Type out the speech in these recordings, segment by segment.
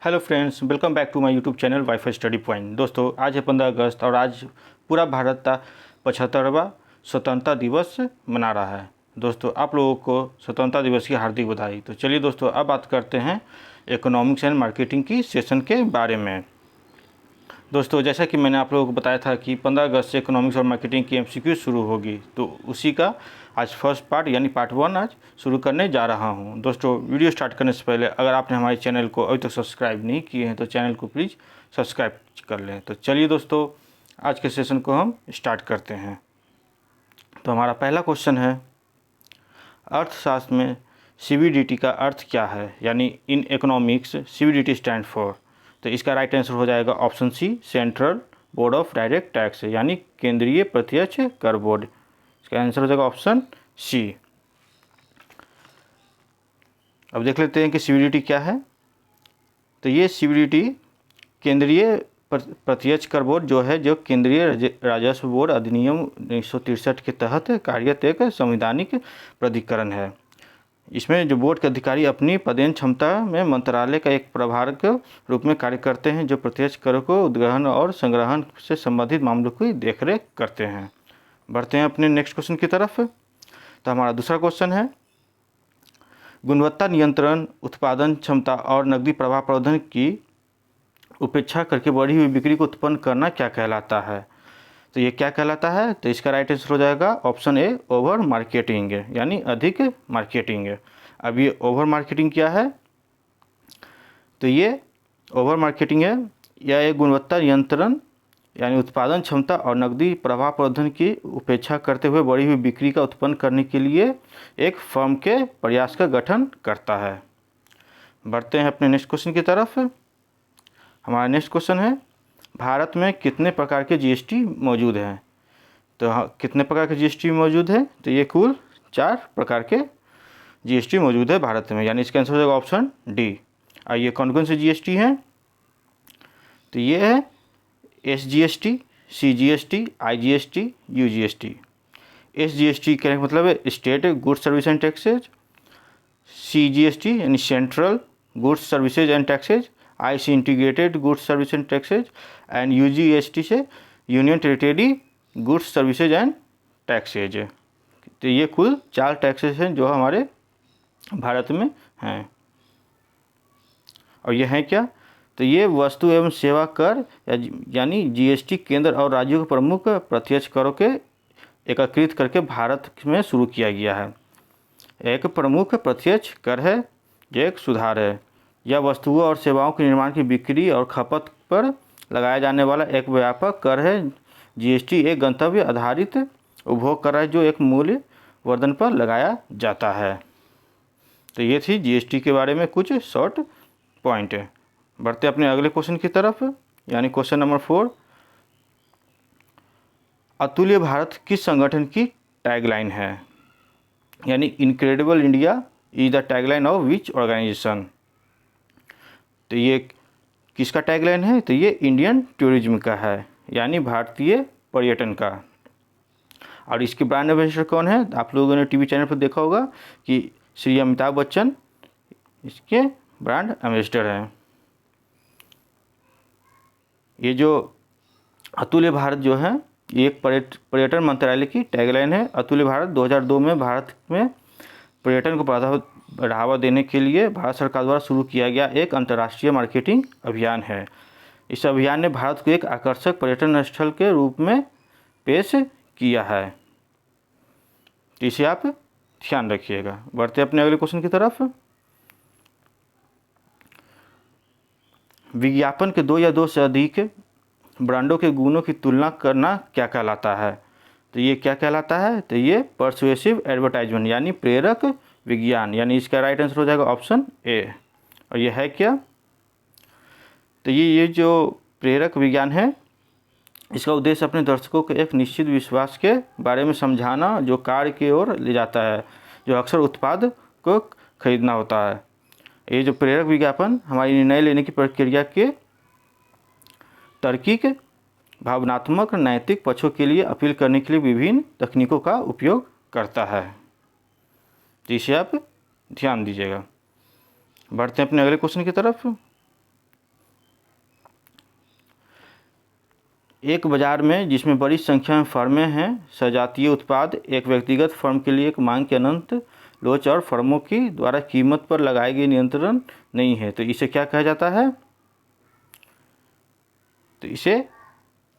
Hello friends, welcome back to my YouTube channel wifi study point. दोस्तों, आज है 15 अगस्त और आज पूरा भारत का 75वां स्वतंत्रता दिवस मना रहा है। दोस्तों, आप लोगों को स्वतंत्रता दिवस की हार्दिक बधाई। तो चलिए दोस्तों, अब बात करते हैं इकोनॉमिक्स एंड मार्केटिंग की सेशन के बारे में। दोस्तों, जैसा कि मैंने आप लोगों को बताया था कि 15 अगस्त से इकोनॉमिक्स और मार्केटिंग की एमसीक्यू शुरू होगी, तो उसी का आज फर्स्ट पार्ट यानी पार्ट 1 आज शुरू करने जा रहा हूं। दोस्तों, वीडियो स्टार्ट करने से पहले अगर आपने हमारे चैनल को अभी तक सब्सक्राइब नहीं किए हैं तो चैनल को प्लीज़ सब्सक्राइब कर लें। तो चलिए दोस्तों, आज के सेशन को हम स्टार्ट करते हैं। तो हमारा पहला क्वेश्चन है, अर्थशास्त्र में सीबीडीटी का अर्थ क्या है, यानी in economics CBDT stand for. तो इसका राइट आंसर हो जाएगा option C, central board of direct tax, यानी केंद्रीय प्रत्यक्ष कर बोर्ड। इसका आंसर हो जाएगा ऑप्शन सी। अब देख लेते हैं कि सीबीडीटी क्या है। तो ये सीबीडीटी केंद्रीय प्रत्यक्ष कर बोर्ड जो है, जो केंद्रीय राजस्व बोर्ड अधिनियम 1963 के तहत कार्यरत एक संवैधानिक प्राधिकरण है। इसमें जो बोर्ड के अधिकारी अपनी पदेन क्षमता में मंत्रालय का एक प्रभार के रूप में कार्य करते हैं, जो प्रत्यक्ष कर को उद्ग्रहण और संग्रहण से संबंधित मामलों की देखरेख करते हैं। बढ़ते हैं अपने नेक्स्ट क्वेश्चन की तरफ। तो हमारा दूसरा क्वेश्चन है, गुणवत्ता नियंत्रण, उत्पादन क्षमता और नकदी प्रवाह प्रबंधन की उपेक्षा करके बढ़ी हुई बिक्री को उत्पन्न करना क्या कहलाता है। तो ये क्या कहलाता है। तो इसका राइट आंसर हो जाएगा ऑप्शन ए, ओवर मार्केटिंग, यानी अधिक मार्केटिंग। अब ये ओवर मार्केटिंग क्या है। तो ये ओवर मार्केटिंग है या एक गुणवत्ता नियंत्रण यानी उत्पादन क्षमता और नकदी प्रवाह प्रबंधन की उपेक्षा करते हुए बढ़ी हुई बिक्री का उत्पन्न करने के लिए एक फर्म के प्रयास का गठन करता है। बढ़ते हैं अपने नेक्स्ट क्वेश्चन की तरफ। हमारा नेक्स्ट क्वेश्चन है, भारत में कितने प्रकार के जीएसटी मौजूद हैं। तो कितने प्रकार के जीएसटी मौजूद है। तो ये कुल 4 प्रकार के जीएसटी मौजूद है भारत में, यानी इसका आंसर हो जाएगा ऑप्शन डी। आइए कौन कौन से जीएसटी हैं। तो ये है SGST, CGST, IGST, UGST. SGST का मतलब है state goods service and taxes, CGST यानी central goods services and taxes, IC integrated goods service and taxes, and UGST से union territory goods services and taxes. तो ये कुल 4 टैक्सेस हैं जो हमारे भारत में हैं। और ये हैं क्या। तो ये वस्तु एवं सेवा कर यानी जीएसटी केंद्र और राज्यों के प्रमुख प्रत्यक्ष करों के एकत्रित करके भारत में शुरू किया गया है। एक प्रमुख प्रत्यक्ष कर है, ये एक सुधार है। यह वस्तुओं और सेवाओं के निर्माण की बिक्री और खपत पर लगाया जाने वाला एक व्यापक कर है। जीएसटी एक गंतव्य आधारित उपभोग कर है जो एक मूल्य वर्धन पर लगाया जाता है। तो ये थी जीएसटी के बारे में कुछ शॉर्ट पॉइंट। बढ़ते अपने अगले क्वेश्चन की तरफ, यानी क्वेश्चन नंबर 4। अतुल्य भारत किस संगठन की टैगलाइन है, यानी incredible India is the tagline of which organisation. तो ये किसका टैगलाइन है। तो ये इंडियन टूरिज्म का है, यानी भारतीय पर्यटन का। और इसके ब्रांड एम्बेसडर कौन है। आप लोगों ने टीवी चैनल पर देखा होगा कि श्री अमिताभ बच्चन इसके ब्रांड एम्बेसडर हैं। ये जो अतुल्य भारत जो है, ये एक पर्यटन मंत्रालय की टैगलाइन है। अतुल्य भारत 2002 में भारत में पर्यटन को बढ़ावा देने के लिए भारत सरकार द्वारा शुरू किया गया एक अंतर्राष्ट्रीय मार्केटिंग अभियान है। इस अभियान ने भारत को एक आकर्षक पर्यटन स्थल के रूप में पेश किया है। तो इसे आप ध्यान रखिएगा। बढ़ते अपने अगले क्वेश्चन की तरफ। विज्ञापन के 2 या 2 से अधिक ब्रांडों के गुणों की तुलना करना क्या कहलाता है। तो ये क्या कहलाता है। तो ये परसुएसिव एडवर्टाइजमेंट यानी प्रेरक विज्ञान, यानी इसका राइट आंसर हो जाएगा ऑप्शन ए। और ये है क्या। तो ये जो प्रेरक विज्ञान है, इसका उद्देश्य अपने दर्शकों को एक निश्चित विश्वास के बारे में समझाना जो कार्य की ओर ले जाता है, जो अक्सर उत्पाद को खरीदना होता है। ये जो प्रेरक विज्ञापन हमारी निर्णय लेने की प्रक्रिया के तार्किक, भावनात्मक, नैतिक पक्षों के लिए अपील करने के लिए विभिन्न तकनीकों का उपयोग करता है। तो इसे आप ध्यान दीजिएगा। बढ़ते हैं अपने अगले क्वेश्चन की तरफ। एक बाजार में जिसमें बड़ी संख्या में फर्में हैं, सजातीय उत्पाद एक व्यक्तिगत फर्म के लिए एक मांग के अनंत लोच और फर्मों की द्वारा कीमत पर लगाए गए नियंत्रण नहीं है, तो इसे क्या कहा जाता है? तो इसे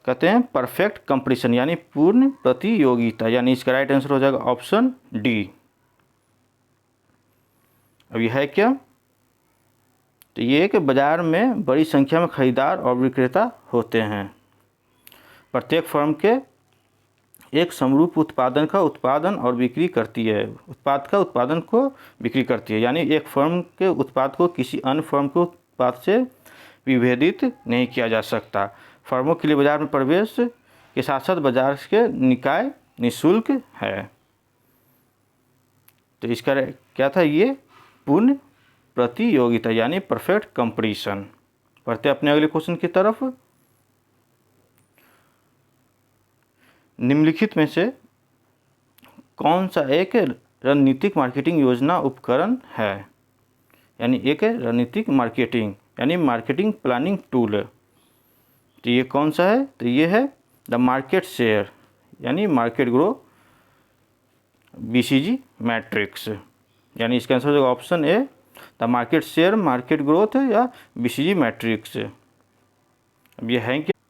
कहते हैं परफेक्ट कंपटीशन यानी पूर्ण प्रतियोगिता, यानी इसका राइट आंसर हो जाएगा ऑप्शन डी। अब यह है क्या? तो ये एक बाजार में बड़ी संख्या में खरीदार और विक्रेता होते हैं। प्रत्येक फर्म के एक समरूप उत्पादन का उत्पादन और बिक्री करती है, उत्पाद का उत्पादन को बिक्री करती है, यानी एक फर्म के उत्पाद को किसी अन्य फर्म के उत्पाद से विभेदित नहीं किया जा सकता। फर्मों के लिए बाजार में प्रवेश के साथ साथ बाजार के निकाय निःशुल्क है। तो इसका क्या था? ये पूर्ण प्रतियोगिता यानी परफेक्ट कंपटीशन। पढ़ते अपने अगले क्वेश्चन की तरफ। निम्नलिखित में से कौन सा एक रणनीतिक मार्केटिंग योजना उपकरण है? यानी एक रणनीतिक मार्केटिंग यानी मार्केटिंग प्लानिंग टूल। तो ये कौन सा है? तो ये है द मार्केट शेयर यानी मार्केट ग्रो BCG मैट्रिक्स, यानी इसका आंसर हो जाएगा option A the market share market growth या BCG मैट्रिक्स। अब ये है क्या?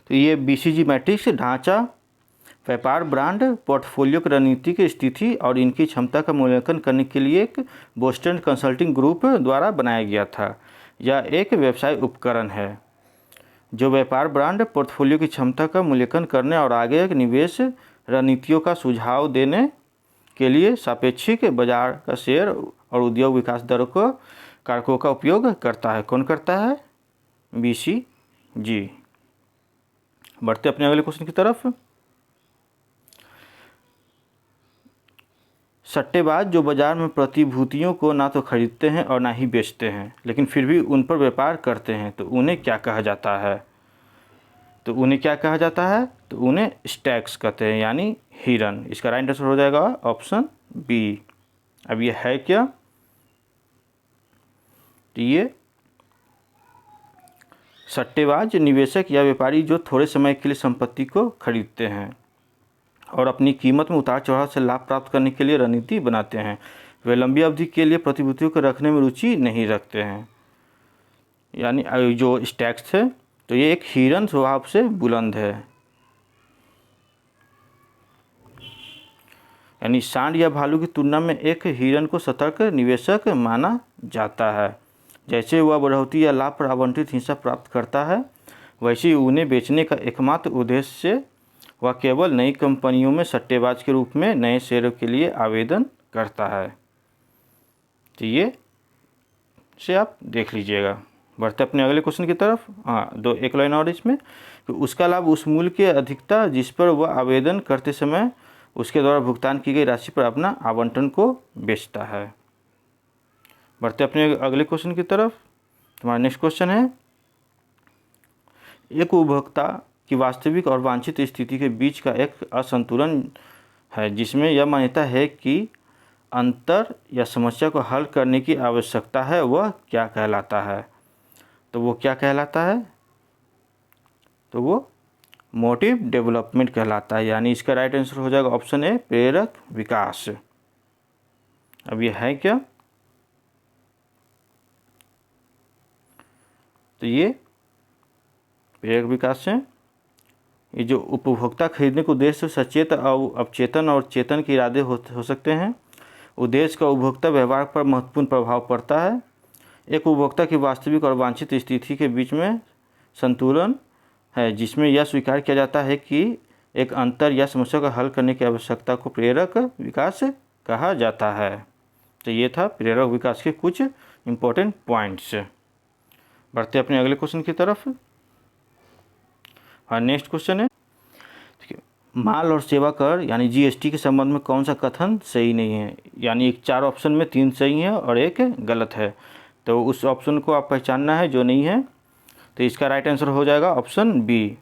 तो ये BCG मैट्रिक्स ढांचा व्यापार ब्रांड पोर्टफोलियो की रणनीति की स्थिति और इनकी क्षमता का मूल्यांकन करने के लिए एक बोस्टन कंसल्टिंग ग्रुप द्वारा बनाया गया था। यह एक व्यवसाय उपकरण है जो व्यापार ब्रांड पोर्टफोलियो की क्षमता का मूल्यांकन करने और आगे निवेश रणनीतियों का सुझाव देने के लिए सापेक्षिक बाजार का शेयर और उद्योग विकास दरों को कारकों का उपयोग करता है। कौन करता है? BCG। बढ़ते अपने अगले क्वेश्चन की तरफ। सट्टेबाज जो बाजार में प्रतिभूतियों को ना तो खरीदते हैं और ना ही बेचते हैं लेकिन फिर भी उन पर व्यापार करते हैं, तो उन्हें क्या कहा जाता है? तो उन्हें क्या कहा जाता है? तो उन्हें स्टैक्स कहते हैं यानी हिरन। इसका राइट आंसर हो जाएगा ऑप्शन बी। अब ये है क्या? तो ये सट्टेबाज निवेशक या व्यापारी जो थोड़े समय के लिए संपत्ति को खरीदते हैं और अपनी कीमत में उतार चढ़ाव से लाभ प्राप्त करने के लिए रणनीति बनाते हैं। वे लंबी अवधि के लिए प्रतिभूतियों को रखने में रुचि नहीं रखते हैं, यानी जो स्टैक्स है तो ये एक हिरन स्वभाव से बुलंद है, यानी सांड या भालू की तुलना में एक हिरन को सतर्क निवेशक माना जाता है। जैसे वह बढ़ोतरी या लाभ पर आवंटित हिस्सा प्राप्त करता है, वैसे ही उन्हें बेचने का एकमात्र उद्देश्य वह केवल नई कंपनियों में सट्टेबाज के रूप में नए शेयरों के लिए आवेदन करता है। तो ये से आप देख लीजिएगा। बढ़ते अपने अगले क्वेश्चन की तरफ। एक लाइन और इसमें कि उसका लाभ उस मूल्य की अधिकता जिस पर वह आवेदन करते समय उसके द्वारा भुगतान की गई राशि पर अपना आवंटन को बेचता है। बढ़ते अपने अगले क्वेश्चन की तरफ। तुम्हारा नेक्स्ट क्वेश्चन है, एक उपभोक्ता की वास्तविक और वांछित स्थिति के बीच का एक असंतुलन है जिसमें यह मान्यता है कि अंतर या समस्या को हल करने की आवश्यकता है, वह क्या कहलाता है? तो वो क्या कहलाता है? तो वो मोटिव डेवलपमेंट कहलाता है, यानी इसका राइट आंसर हो जाएगा ऑप्शन ए प्रेरक विकास। अब ये है क्या? तो ये प्रेरक विकास है। ये जो उपभोक्ता खरीदने के उद्देश्य सचेत और अवचेतन और चेतन के इरादे हो सकते हैं। उद्देश्य का उपभोक्ता व्यवहार पर महत्वपूर्ण प्रभाव पड़ता है। एक उपभोक्ता की वास्तविक और वांछित स्थिति के बीच में संतुलन है जिसमें यह स्वीकार किया जाता है कि एक अंतर या समस्या को हल करने की आवश्यकता को प्रेरक विकास कहा जाता है। तो ये था प्रेरक विकास के कुछ इम्पोर्टेंट पॉइंट्स। बढ़ते अपने अगले क्वेश्चन की तरफ। नेक्स्ट क्वेश्चन है, माल और सेवा कर यानी GST के संबंध में कौन सा कथन सही नहीं है? यानी एक 4 ऑप्शन में 3 सही है और एक गलत है, तो उस ऑप्शन को आप पहचानना है जो नहीं है। तो इसका राइट आंसर हो जाएगा option B,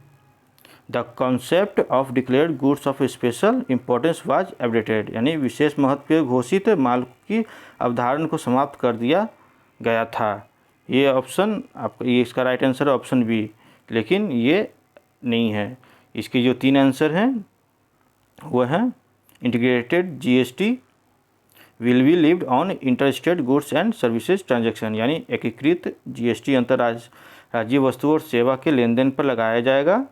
the concept of declared goods of special importance was updated, यानी विशेष महत्व घोषित माल की अवधारणा को समाप्त कर दिया गया था। ये ऑप्शन आप, ये इसका राइट आंसर है ऑप्शन बी, लेकिन ये नहीं है। इसके जो 3 आंसर हैं वो हैं integrated GST will be lived on interstate goods and services transaction, यानी एकीकृत जीएसटी अंतर्राज्यीय वस्तु और सेवा के लेन देन पर लगाया जाएगा।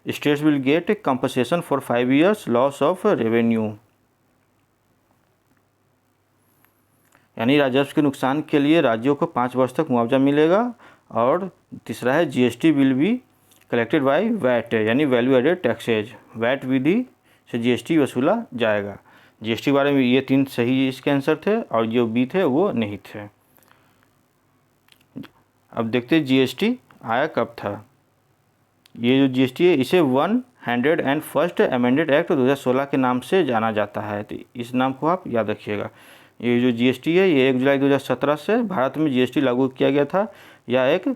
States will get compensation for 5 years loss of revenue, यानी राजस्व के नुकसान के लिए राज्यों को 5 वर्ष तक मुआवजा मिलेगा। और तीसरा है GST will be collected by VAT, यानी वैल्यू एडेड टैक्सेज, वैट विधि से जीएसटी वसूला जाएगा। जीएसटी बारे में ये 3 सही इसके आंसर थे और जो बी थे वो नहीं थे। अब देखते हैं जीएसटी आया कब था। ये जो जीएसटी है इसे 101st अमेंडेड एक्ट 2016 के नाम से जाना जाता है, तो इस नाम को आप याद रखिएगा। ये जो जीएसटी है ये 1 जुलाई 2017 से भारत में जीएसटी लागू किया गया था। यह एक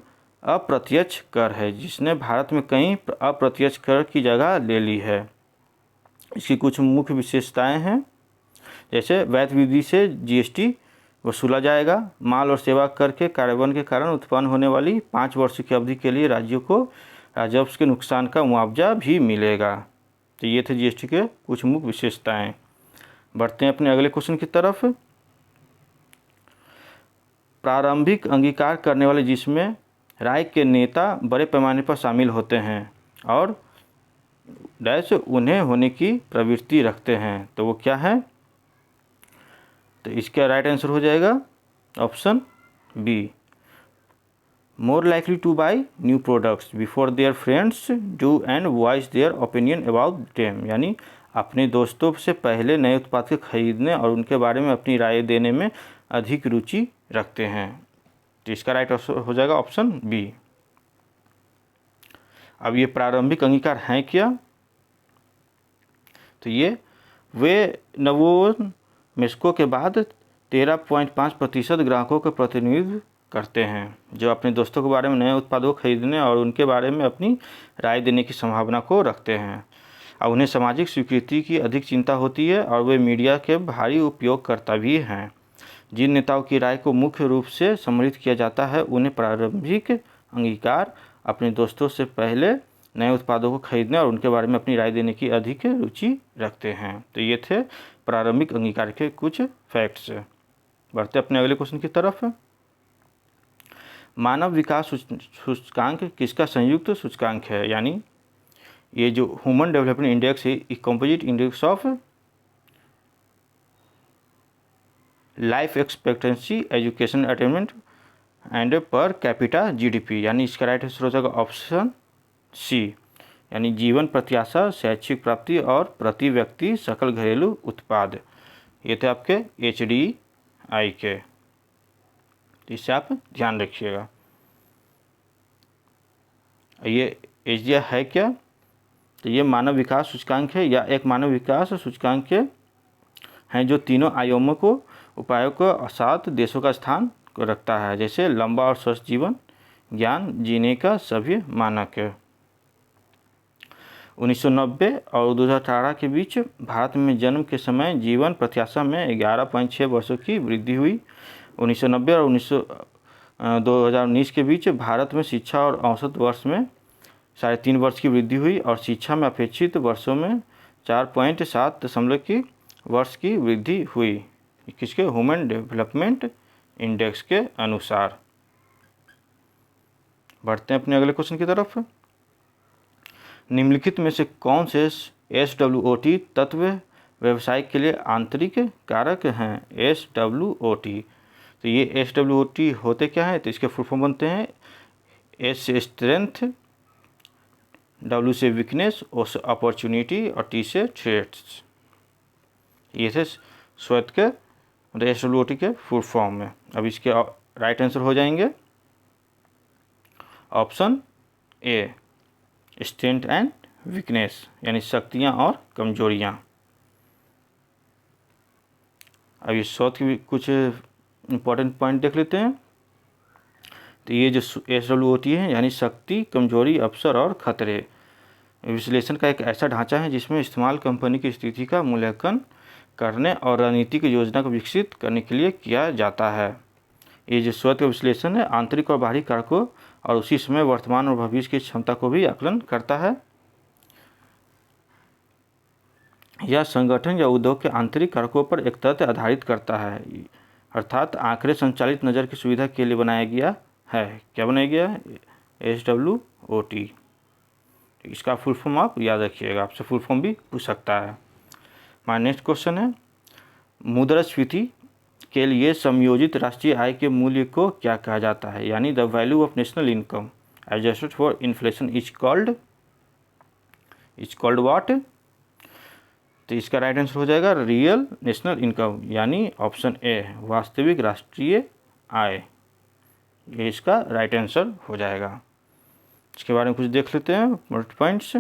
अप्रत्यक्ष कर है जिसने भारत में कई अप्रत्यक्ष कर की जगह ले ली है। इसकी कुछ मुख्य विशेषताएं हैं, जैसे वैट विधि से जीएसटी वसूला जाएगा। माल और सेवा कर के कार्यान्वयन के कारण उत्पन्न होने वाली 5 वर्ष की अवधि के लिए राज्यों को राजस्व के नुकसान का मुआवजा भी मिलेगा। तो ये थे जीएसटी के कुछ मुख्य विशेषताएं। बढ़ते हैं अपने अगले क्वेश्चन की तरफ। प्रारंभिक अंगीकार करने वाले जिसमें राय के नेता बड़े पैमाने पर शामिल होते हैं और डैश उन्हें होने की प्रवृत्ति रखते हैं, तो वो क्या है? तो इसका राइट आंसर हो जाएगा option B, more likely to buy new products before their friends do and voice their opinion about them, यानी अपने दोस्तों से पहले नए उत्पाद के खरीदने और उनके बारे में अपनी राय देने में अधिक रुचि रखते हैं। तो इसका राइट आंसर हो जाएगा ऑप्शन बी। अब ये प्रारंभिक अंगीकार हैं क्या? तो ये वे नवोन्मेषकों के बाद 13.5% ग्राहकों का प्रतिनिधित्व करते हैं जो अपने दोस्तों के बारे में नए उत्पादों को खरीदने और उनके बारे में अपनी राय देने की संभावना को रखते हैं। और उन्हें सामाजिक स्वीकृति की अधिक चिंता होती है और वे मीडिया के भारी उपयोगकर्ता भी हैं। जिन नेताओं की राय को मुख्य रूप से सम्मिलित किया जाता है उन्हें प्रारंभिक अंगीकार अपने दोस्तों से पहले नए उत्पादों को खरीदने और उनके बारे में अपनी राय देने की अधिक रुचि रखते हैं। तो ये थे प्रारंभिक अंगीकार के कुछ फैक्ट्स। बढ़ते अपने अगले क्वेश्चन की तरफ। मानव विकास सूचकांक किसका संयुक्त सूचकांक है? यानी ये जो ह्यूमन डेवलपमेंट इंडेक्स है composite index of life expectancy, education attainment and per capita GDP, यानी इसका राइट आंसर हो जाएगा ऑप्शन सी, यानी जीवन प्रत्याशा, शैक्षिक प्राप्ति और प्रति व्यक्ति सकल घरेलू उत्पाद। ये थे आपके HDI के, इससे आप ध्यान रखिएगा। ये HDI है क्या? तो ये मानव विकास सूचकांक है या एक मानव विकास सूचकांक हैं जो तीनों आयामों को उपायों को 7 देशों का स्थान को रखता है, जैसे लंबा और स्वस्थ जीवन, ज्ञान, जीने का सभ्य मानक। 1990 और 2018 के बीच भारत में जन्म के समय जीवन प्रत्याशा में 11.6 वर्षों की वृद्धि हुई। 1990 और 2019 के बीच भारत में शिक्षा और औसत वर्ष में 3.5 वर्ष की वृद्धि हुई और शिक्षा में अपेक्षित वर्षों में 4.7 वर्ष की वृद्धि हुई, किसके? ह्यूमन डेवलपमेंट इंडेक्स के अनुसार। बढ़ते हैं अपने अगले क्वेश्चन की तरफ। निम्नलिखित में से कौन से SWOT तत्व व्यवसाय के लिए आंतरिक कारक हैं? SWOT, तो ये SWOT होते क्या हैं? तो इसके फुल फॉर्म बनते हैं S से स्ट्रेंथ, W से वीकनेस, O से अपॉर्चुनिटी और T से थ्रेट्स। ये थे SWOT के SWOT के फुल फॉर्म में। अब इसके राइट आंसर हो जाएंगे option A, strength and weakness, यानी शक्तियाँ और कमजोरियाँ। अब ये SWOT की भी कुछ इम्पोर्टेंट पॉइंट देख लेते हैं। तो ये जो SWOT है यानी शक्ति, कमजोरी, अवसर और खतरे, विश्लेषण का एक ऐसा ढांचा है जिसमें इस्तेमाल कंपनी की स्थिति का मूल्यांकन करने और रणनीतिक योजना को विकसित करने के लिए किया जाता है। ये जो स्वत का विश्लेषण है आंतरिक और बाहरी कारकों और उसी समय वर्तमान और भविष्य की क्षमता को भी आकलन करता है। यह संगठन या उद्योग के आंतरिक कारकों पर एक तथ्य आधारित करता है, अर्थात आंकड़े संचालित नज़र की सुविधा के लिए बनाया गया है। क्या बनाया गया है? SWOT। इसका फुल फॉर्म आप याद रखिएगा, आपसे फुल फॉर्म भी पूछ सकता है। हमारा नेक्स्ट क्वेश्चन है, मुद्रास्फीति के लिए समयोजित राष्ट्रीय आय के मूल्य को क्या कहा जाता है? यानी the value of national income adjusted for inflation is called what? तो इसका राइट आंसर हो जाएगा रियल नेशनल इनकम, यानी ऑप्शन ए वास्तविक राष्ट्रीय आय, ये इसका राइट आंसर हो जाएगा। इसके बारे में कुछ देख लेते हैं पॉइंट्स।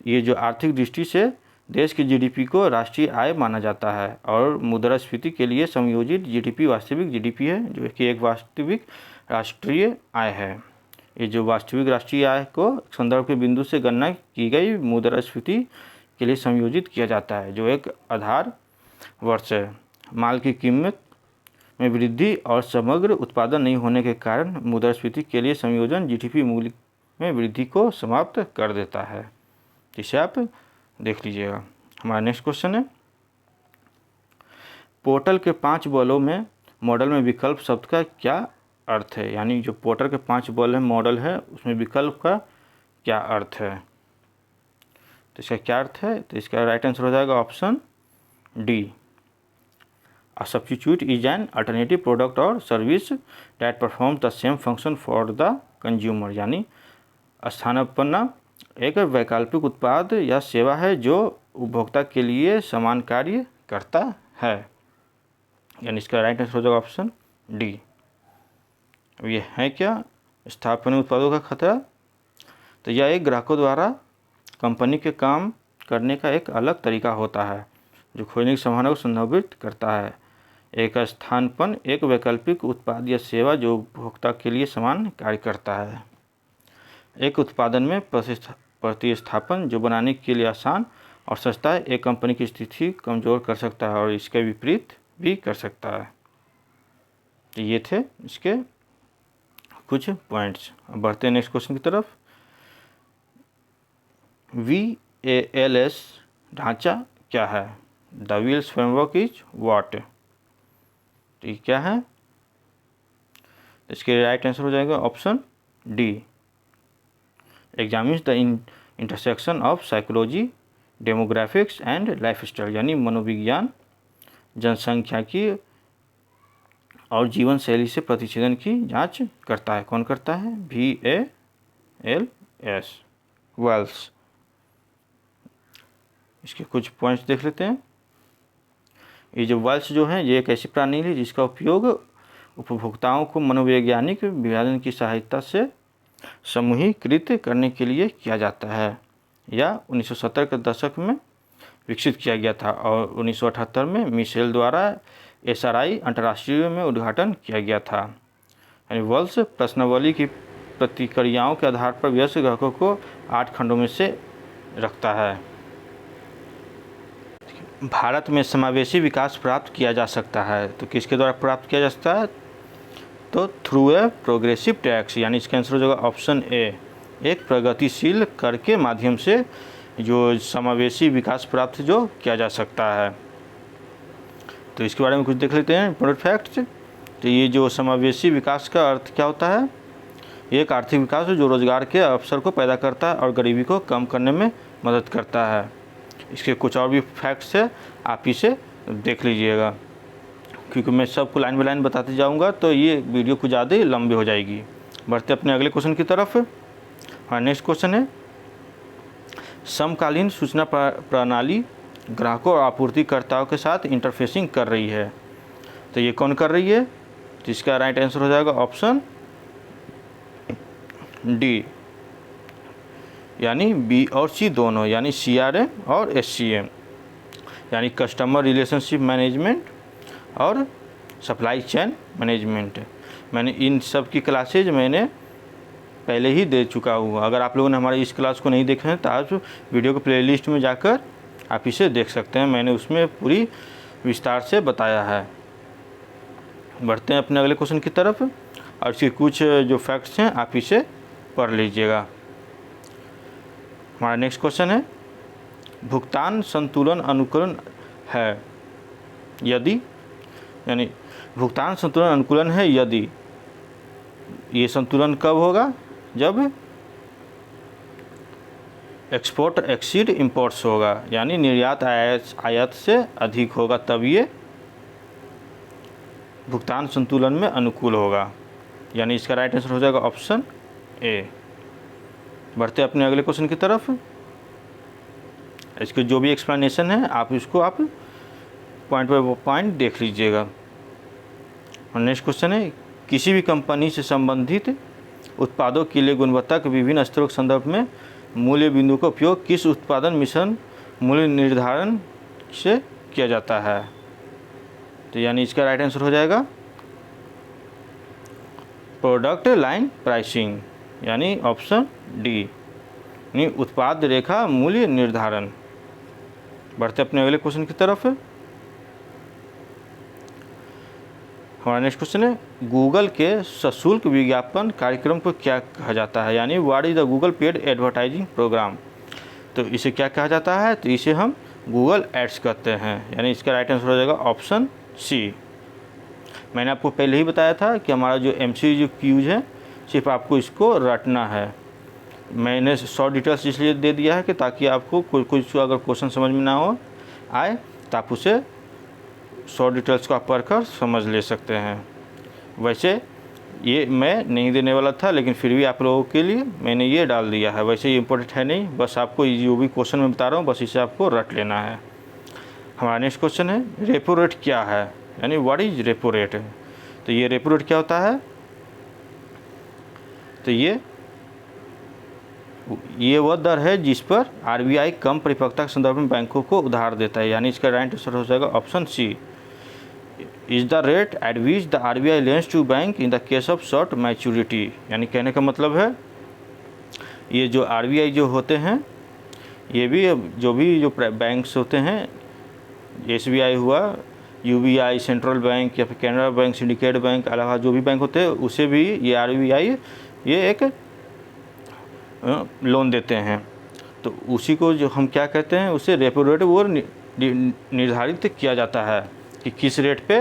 ये जो आर्थिक दृष्टि से देश की जीडीपी को राष्ट्रीय आय माना जाता है और मुद्रास्फीति के लिए समयोजित जीडीपी वास्तविक जीडीपी है, जो कि एक वास्तविक राष्ट्रीय आय है। ये जो वास्तविक राष्ट्रीय आय को संदर्भ के बिंदु से गणना की गई मुद्रास्फीति के लिए समयोजित किया जाता है, जो एक आधार वर्ष है। माल की कीमत में वृद्धि और समग्र उत्पादन नहीं होने के कारण मुद्रास्फीति के लिए संयोजन जीडीपी मूल्य में वृद्धि को समाप्त कर देता है। इसे आप देख लीजिएगा। हमारा नेक्स्ट क्वेश्चन है, पोर्टल के 5 बलों में मॉडल में विकल्प शब्द का क्या अर्थ है? यानी जो पोर्टल के 5 बल है मॉडल है, उसमें विकल्प का क्या अर्थ है? तो इसका क्या अर्थ है? तो इसका राइट आंसर हो जाएगा option D, A substitute is an alternative product or service that performs the same function for the consumer। यानी स्थानापन्न एक वैकल्पिक उत्पाद या सेवा है जो उपभोक्ता के लिए समान कार्य करता है, यानी इसका राइट आंसर हो जाएगा ऑप्शन डी। अब ये है क्या? स्थापना उत्पादों का खतरा। तो यह एक ग्राहकों द्वारा कंपनी के काम करने का एक अलग तरीका होता है जो खोजने की संभावना को संदर्भित करता है। एक स्थानापन्न एक वैकल्पिक उत्पाद या सेवा जो उपभोक्ता के लिए समान कार्य करता है। एक उत्पादन में प्रतिस्थापन जो बनाने के लिए आसान और सस्ता है, एक कंपनी की स्थिति कमज़ोर कर सकता है और इसके विपरीत भी कर सकता है। तो ये थे इसके कुछ पॉइंट्स। अब बढ़ते हैं नेक्स्ट क्वेश्चन की तरफ। VALS ढांचा क्या है? The wheels framework is what? तो ये क्या है? इसके राइट आंसर हो जाएगा option D, examines the intersection of psychology, demographics and lifestyle. यानी मनोविज्ञान, जनसांख्यिकी और जीवन शैली से प्रतिच्छेदन की जांच करता है। कौन करता है? VALS, VALS. इसके कुछ पॉइंट्स देख लेते हैं। ये जो वेल्स जो है ये एक ऐसी प्रणाली है जिसका उपयोग उपभोक्ताओं को मनोवैज्ञानिक विभाजन की सहायता से समूहीकृत करने के लिए किया जाता है। यह 1970 के दशक में विकसित किया गया था और 1978 में मिशेल द्वारा SRI अंतर्राष्ट्रीय में उद्घाटन किया गया था। यानी वेल्स प्रश्नावली की प्रतिक्रियाओं के आधार पर वयस्क ग्राहकों को 8 खंडों में से रखता है। भारत में समावेशी विकास प्राप्त किया जा सकता है, तो किसके द्वारा प्राप्त किया जा सकता है? तो थ्रू ए प्रोग्रेसिव टैक्स, यानी इसका आंसर हो जाएगा ऑप्शन ए, एक प्रगतिशील कर के माध्यम से जो समावेशी विकास प्राप्त जो किया जा सकता है। तो इसके बारे में कुछ देख लेते हैं इंपॉर्टेंट फैक्ट्स। तो ये जो समावेशी विकास का अर्थ क्या होता है? ये एक आर्थिक विकास है जो रोजगार के अवसर को पैदा करता है और गरीबी को कम करने में मदद करता है। इसके कुछ और भी फैक्ट्स है, आप इसे देख लीजिएगा, क्योंकि मैं सबको लाइन बाय लाइन बताते जाऊंगा तो ये वीडियो कुछ ज़्यादा ही लंबी हो जाएगी। बढ़ते अपने अगले क्वेश्चन की तरफ। हाँ, नेक्स्ट क्वेश्चन है, समकालीन सूचना प्रणाली ग्राहकों और आपूर्तिकर्ताओं के साथ इंटरफेसिंग कर रही है, तो ये कौन कर रही है? तो इसका राइट आंसर हो जाएगा ऑप्शन डी, यानी बी और सी दोनों, यानी CRM और SCM, यानी कस्टमर रिलेशनशिप मैनेजमेंट और सप्लाई चेन मैनेजमेंट। मैंने इन सब की क्लासेज मैंने पहले ही दे चुका हूँ। अगर आप लोगों ने हमारे इस क्लास को नहीं देखे हैं तो आप वीडियो के प्लेलिस्ट में जाकर आप इसे देख सकते हैं, मैंने उसमें पूरी विस्तार से बताया है। बढ़ते हैं अपने अगले क्वेश्चन की तरफ, और इसके कुछ जो फैक्ट्स हैं आप इसे पढ़ लीजिएगा। हमारा नेक्स्ट क्वेश्चन है, भुगतान संतुलन अनुकूलन है यदि, यानी भुगतान संतुलन अनुकूलन है यदि, ये संतुलन कब होगा? जब एक्सपोर्ट एक्सीड इंपोर्ट्स होगा, यानी निर्यात आयात से अधिक होगा, तब ये भुगतान संतुलन में अनुकूल होगा। यानी इसका राइट आंसर हो जाएगा ऑप्शन ए। बढ़ते अपने अगले क्वेश्चन की तरफ। इसके जो भी एक्सप्लेनेशन है आप इसको पॉइंट बाय पॉइंट देख लीजिएगा। और नेक्स्ट क्वेश्चन है, किसी भी कंपनी से संबंधित उत्पादों के लिए गुणवत्ता के विभिन्न स्तरों के संदर्भ में मूल्य बिंदु का उपयोग किस उत्पादन मिश्रण मूल्य निर्धारण से किया जाता है? तो यानी इसका राइट आंसर हो जाएगा प्रोडक्ट लाइन प्राइसिंग, यानी ऑप्शन डी, यानी उत्पाद रेखा मूल्य निर्धारण। बढ़ते अपने अगले क्वेश्चन की तरफ। हमारा नेक्स्ट क्वेश्चन है, गूगल के सशुल्क विज्ञापन कार्यक्रम को क्या कहा जाता है? यानी what is the Google paid advertising programme. तो इसे क्या कहा जाता है? तो इसे हम गूगल एड्स कहते हैं। यानी इसका राइट आंसर हो जाएगा ऑप्शन सी। मैंने आपको पहले ही बताया था कि हमारा जो MCQ क्यूज है सिर्फ आपको इसको रटना है। मैंने शॉर्ट डिटेल्स इसलिए दे दिया है कि ताकि आपको कुछ अगर क्वेश्चन समझ में ना हो आए तो आप उसे शॉर्ट डिटेल्स को आप पढ़कर समझ ले सकते हैं। वैसे ये मैं नहीं देने वाला था, लेकिन फिर भी आप लोगों के लिए मैंने ये डाल दिया है। वैसे ये इम्पोर्टेंट है नहीं, बस आपको जो भी क्वेश्चन मैं बता रहा हूँ बस इसे आपको रट लेना है। हमारा नेक्स्ट क्वेश्चन है, रेपो रेट क्या है? यानी व्हाट इज रेपो रेट। तो ये रेपो रेट क्या होता है? तो ये वह दर है जिस पर RBI कम परिपक्वता के संदर्भ में बैंकों को उधार देता है। यानी इसका राइट आंसर हो जाएगा option C, is the rate at which the RBI lends to bank in the case of short maturity. यानी कहने का मतलब है ये जो RBI जो होते हैं, ये भी जो बैंक्स होते हैं, SBI हुआ, UBI सेंट्रल बैंक, या फिर कैनरा बैंक, सिंडिकेट बैंक, अलावा जो भी बैंक होते हैं उसे भी ये RBI ये एक लोन देते हैं। तो उसी को जो हम क्या कहते हैं, उसे रेपो रेट वो निर्धारित किया जाता है कि किस रेट पे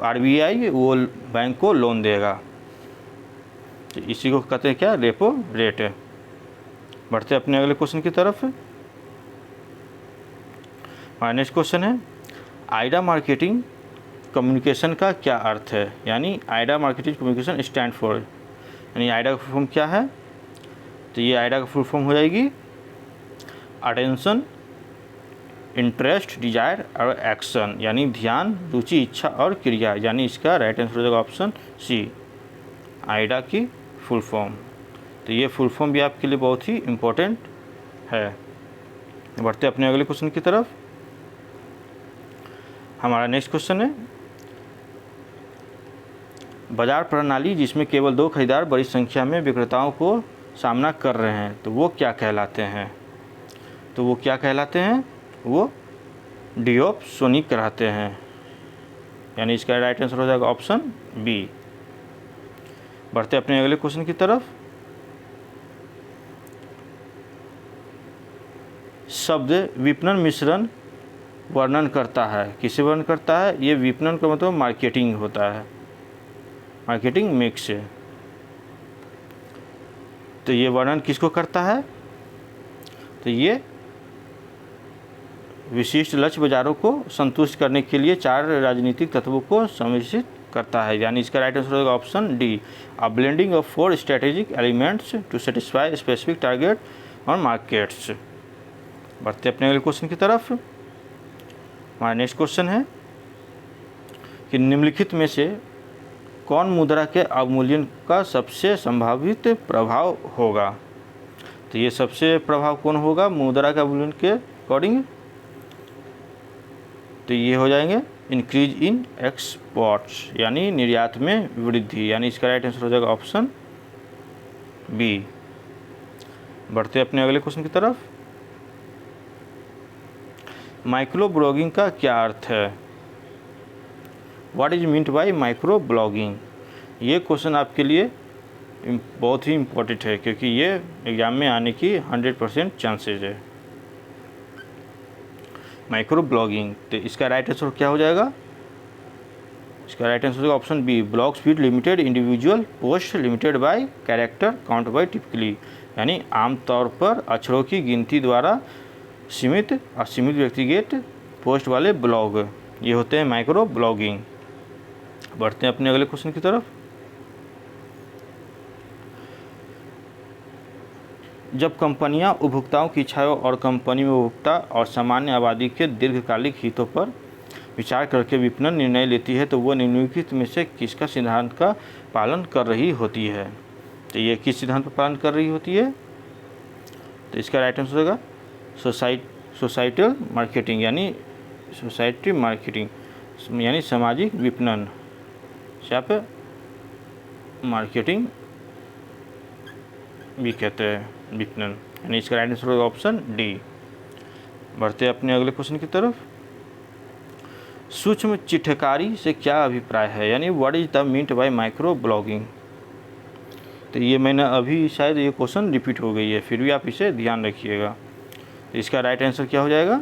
RBI वो बैंक को लोन देगा। तो इसी को कहते हैं क्या? Repo rate. बढ़ते अपने अगले क्वेश्चन की तरफ। हमारा नेक्स्ट क्वेश्चन है, आइडा मार्केटिंग कम्युनिकेशन का क्या अर्थ है? यानी Aida marketing communication stand for, यानी आइडा का फुल फॉर्म क्या है? तो ये आइडा का फुल फॉर्म हो जाएगी अटेंशन, इंटरेस्ट, डिजायर और एक्शन, यानी ध्यान, रुचि, इच्छा और क्रिया। यानी इसका राइट आंसर हो जाएगा ऑप्शन सी, आइडा की फुल फॉर्म। तो ये फुल फॉर्म भी आपके लिए बहुत ही इम्पोर्टेंट है। बढ़ते अपने अगले क्वेश्चन की तरफ। हमारा नेक्स्ट क्वेश्चन है, बाजार प्रणाली जिसमें केवल 2 खरीदार बड़ी संख्या में विक्रेताओं को सामना कर रहे हैं, तो वो क्या कहलाते हैं? तो वो क्या कहलाते हैं? वो डिओपसोनिक कहलाते हैं। यानी इसका राइट आंसर हो जाएगा ऑप्शन बी। बढ़ते अपने अगले क्वेश्चन की तरफ। शब्द विपणन मिश्रण वर्णन करता है, किसे वर्णन करता है? ये विपणन का मतलब मार्केटिंग होता है, मार्केटिंग मिक्स। तो ये वर्णन किसको करता है? तो ये विशिष्ट लक्ष्य बाजारों को संतुष्ट करने के लिए 4 राजनीतिक तत्वों को सम्मिलित करता है। यानी इसका राइट आंसर होगा option D, a blending of 4 strategic elements to satisfy specific target और मार्केट्स। बढ़ते अपने अगले क्वेश्चन की तरफ। हमारा नेक्स्ट क्वेश्चन है कि निम्नलिखित में से कौन मुद्रा के अवमूल्यन का सबसे संभावित प्रभाव होगा? तो ये सबसे प्रभाव कौन होगा मुद्रा के अवमूल्यन के अकॉर्डिंग? तो ये हो जाएंगे इंक्रीज इन एक्सपोर्ट्स, यानी निर्यात में वृद्धि। यानी इसका राइट आंसर हो जाएगा ऑप्शन बी। बढ़ते अपने अगले क्वेश्चन की तरफ। माइक्रो ब्लॉगिंग का क्या अर्थ है? What is meant bye micro blogging. ये क्वेश्चन आपके लिए बहुत ही इम्पोर्टेंट है क्योंकि ये एग्ज़ाम में आने की 100% चांसेज है। माइक्रो ब्लॉगिंग, तो इसका राइट आंसर क्या हो जाएगा? इसका राइट आंसर होगा option B, blog speed limited, individual post limited by character count by typically, यानी आमतौर पर अक्षरों की गिनती द्वारा सीमित और सीमित व्यक्तिगत पोस्ट वाले ब्लॉग, ये होते हैं माइक्रो ब्लॉगिंग। बढ़ते हैं अपने अगले क्वेश्चन की तरफ। जब कंपनियां उपभोक्ताओं की इच्छाओं और कंपनी में उपभोक्ता और सामान्य आबादी के दीर्घकालिक हितों पर विचार करके विपणन निर्णय लेती है तो वह निम्नलिखित में से किसका सिद्धांत का पालन कर रही होती है? तो ये किस सिद्धांत पर पालन कर रही होती है? तो इसका राइट आंसर होगा सोसाइटल मार्केटिंग, यानी सोसाइटी मार्केटिंग यानी सामाजिक विपणन से आप मार्केटिंग भी कहते हैं, विपणन, यानी इसका राइट आंसर होगा ऑप्शन डी। बढ़ते हैं अपने अगले क्वेश्चन की तरफ। सूक्ष्म चित्रकारी से क्या अभिप्राय है, यानी what is the meant bye micro blogging. तो ये मैंने अभी शायद ये क्वेश्चन रिपीट हो गई है, फिर भी आप इसे ध्यान रखिएगा। तो इसका राइट आंसर क्या हो जाएगा?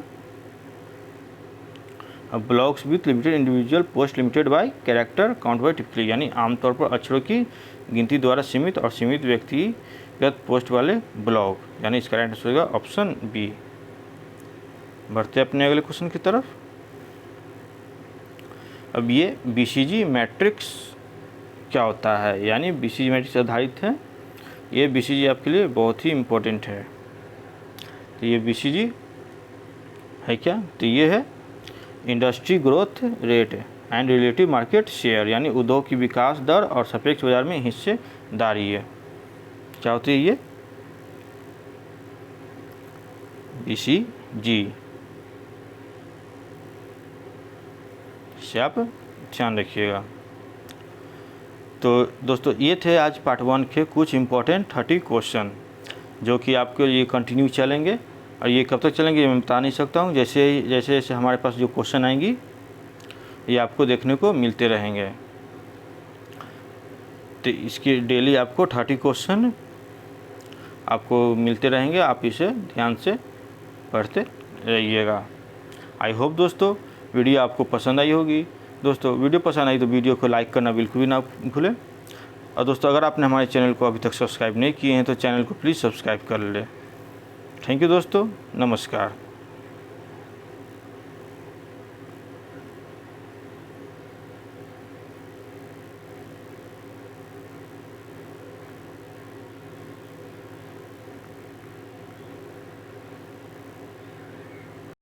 Blogs with limited, individual post limited by character count by typically, यानी आमतौर पर अक्षरों की गिनती द्वारा सीमित और सीमित व्यक्तिगत पोस्ट वाले ब्लॉग, यानी इसका राइट आंसर होगा ऑप्शन बी। बढ़ते अपने अगले क्वेश्चन की तरफ। अब ये BCG मैट्रिक्स क्या होता है, यानी BCG मैट्रिक्स आधारित है। ये BCG आपके लिए बहुत ही इम्पोर्टेंट है। तो ये BCG है क्या? तो ये है industry growth rate and relative market share, यानी उद्योग की विकास दर और सापेक्ष बाजार में हिस्सेदारी है। क्या होती है ये? BCG से आप ध्यान रखिएगा। तो दोस्तों ये थे आज पार्ट 1 के कुछ इम्पोर्टेंट 30 क्वेश्चन जो कि आपके लिए कंटिन्यू चलेंगे, और ये कब तक चलेंगे ये मैं बता नहीं सकता हूँ। जैसे जैसे हमारे पास जो क्वेश्चन आएंगी ये आपको देखने को मिलते रहेंगे। तो इसकी डेली आपको 30 क्वेश्चन आपको मिलते रहेंगे, आप इसे ध्यान से पढ़ते रहिएगा। आई होप दोस्तों वीडियो आपको पसंद आई होगी। दोस्तों वीडियो पसंद आई तो वीडियो को लाइक करना बिल्कुल भी ना भूलें, और दोस्तों अगर आपने हमारे चैनल को अभी तक सब्सक्राइब नहीं किए हैं तो चैनल को प्लीज़ सब्सक्राइब कर लें। थैंक यू दोस्तों, नमस्कार।